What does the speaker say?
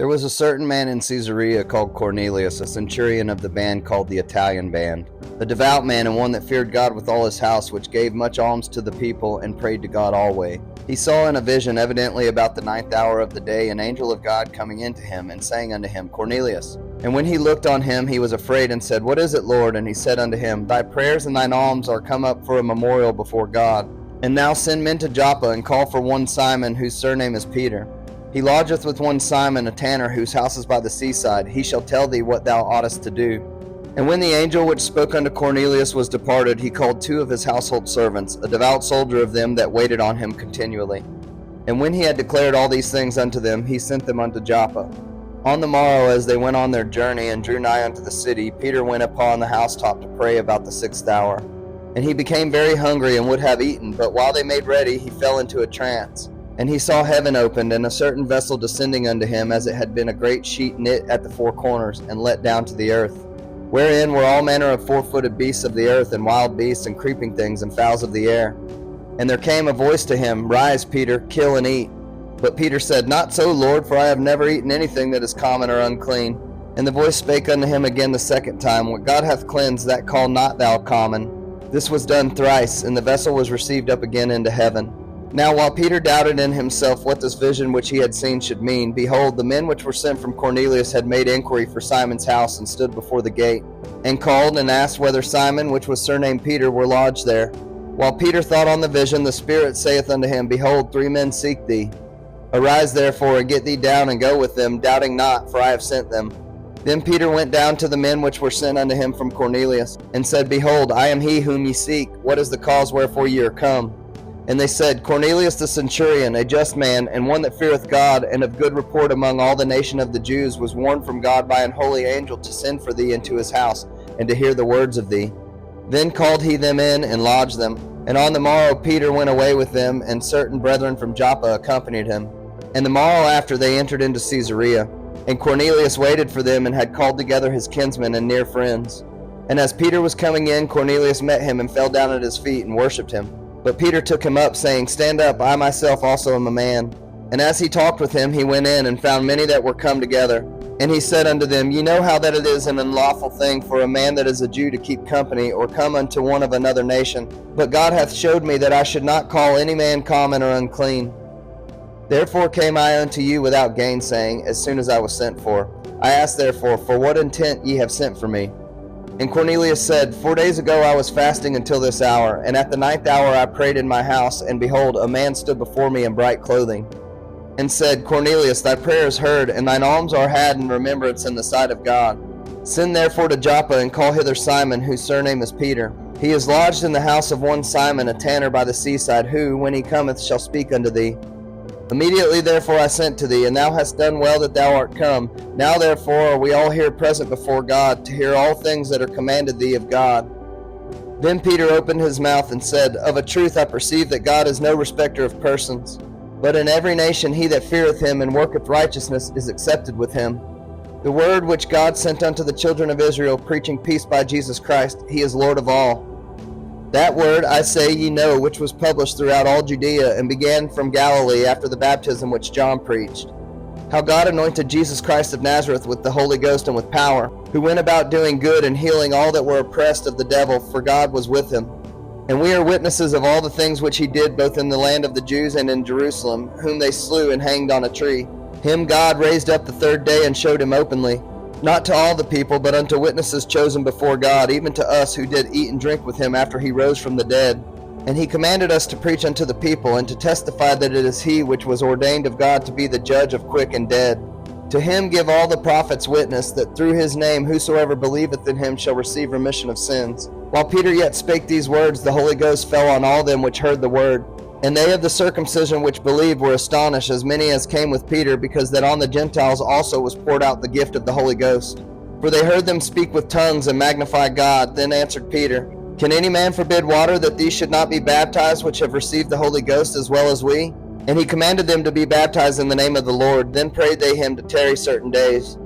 There was a certain man in Caesarea called Cornelius, a centurion of the band called the Italian Band, a devout man and one that feared God with all his house, which gave much alms to the people and prayed to God always. He saw in a vision, evidently about the 9th hour of the day, an angel of God coming into him and saying unto him, Cornelius. And when he looked on him, he was afraid and said, What is it, Lord? And he said unto him, Thy prayers and thine alms are come up for a memorial before God. And now send men to Joppa and call for one Simon, whose surname is Peter. He lodgeth with one Simon, a tanner, whose house is by the seaside. He shall tell thee what thou oughtest to do. And when the angel which spoke unto Cornelius was departed, he called 2 of his household servants, a devout soldier of them that waited on him continually. And when he had declared all these things unto them, he sent them unto Joppa. On the morrow, as they went on their journey and drew nigh unto the city, Peter went upon the housetop to pray about the 6th hour. And he became very hungry and would have eaten, but while they made ready, he fell into a trance. And he saw heaven opened, and a certain vessel descending unto him, as it had been a great sheet knit at the 4 corners, and let down to the earth, wherein were all manner of 4-footed beasts of the earth, and wild beasts, and creeping things, and fowls of the air. And there came a voice to him, Rise, Peter, kill and eat. But Peter said, Not so, Lord, for I have never eaten anything that is common or unclean. And the voice spake unto him again the 2nd time, What God hath cleansed, that call not thou common. This was done thrice, and the vessel was received up again into heaven. Now while Peter doubted in himself what this vision which he had seen should mean, behold, the men which were sent from Cornelius had made inquiry for Simon's house, and stood before the gate, and called and asked whether Simon, which was surnamed Peter, were lodged there. While Peter thought on the vision, the Spirit saith unto him, Behold, 3 men seek thee. Arise therefore, and get thee down, and go with them, doubting not, for I have sent them. Then Peter went down to the men which were sent unto him from Cornelius, and said, Behold, I am he whom ye seek. What is the cause wherefore ye are come? And they said, Cornelius the centurion, a just man, and one that feareth God, and of good report among all the nation of the Jews, was warned from God by an holy angel to send for thee into his house, and to hear the words of thee. Then called he them in, and lodged them. And on the morrow Peter went away with them, and certain brethren from Joppa accompanied him. And the morrow after they entered into Caesarea. And Cornelius waited for them, and had called together his kinsmen and near friends. And as Peter was coming in, Cornelius met him, and fell down at his feet, and worshipped him. But Peter took him up, saying, Stand up, I myself also am a man. And as he talked with him, he went in, and found many that were come together. And he said unto them, Ye know how that it is an unlawful thing for a man that is a Jew to keep company, or come unto one of another nation. But God hath showed me that I should not call any man common or unclean. Therefore came I unto you without gainsaying, as soon as I was sent for. I asked therefore, For what intent ye have sent for me? And Cornelius said, 4 days ago I was fasting until this hour, and at the 9th hour I prayed in my house, and behold, a man stood before me in bright clothing, and said, Cornelius, thy prayer is heard, and thine alms are had in remembrance in the sight of God. Send therefore to Joppa, and call hither Simon, whose surname is Peter. He is lodged in the house of one Simon, a tanner by the seaside, who, when he cometh, shall speak unto thee. Immediately therefore I sent to thee, and thou hast done well that thou art come. Now therefore are we all here present before God, to hear all things that are commanded thee of God. Then Peter opened his mouth and said, Of a truth I perceive that God is no respecter of persons, but in every nation he that feareth him and worketh righteousness is accepted with him. The word which God sent unto the children of Israel, preaching peace by Jesus Christ, he is Lord of all. That word, I say, ye know, which was published throughout all Judea, and began from Galilee after the baptism which John preached, how God anointed Jesus Christ of Nazareth with the Holy Ghost and with power, who went about doing good and healing all that were oppressed of the devil, for God was with him. And we are witnesses of all the things which he did both in the land of the Jews and in Jerusalem, whom they slew and hanged on a tree. Him God raised up the 3rd day and showed him openly, not to all the people, but unto witnesses chosen before God, even to us who did eat and drink with him after he rose from the dead. And he commanded us to preach unto the people, and to testify that it is he which was ordained of God to be the judge of quick and dead. To him give all the prophets witness, that through his name whosoever believeth in him shall receive remission of sins. While Peter yet spake these words, the Holy Ghost fell on all them which heard the word. And they of the circumcision which believed were astonished, as many as came with Peter, because that on the Gentiles also was poured out the gift of the Holy Ghost. For they heard them speak with tongues and magnify God. Then answered Peter, Can any man forbid water, that these should not be baptized which have received the Holy Ghost as well as we? And he commanded them to be baptized in the name of the Lord. Then prayed they him to tarry certain days.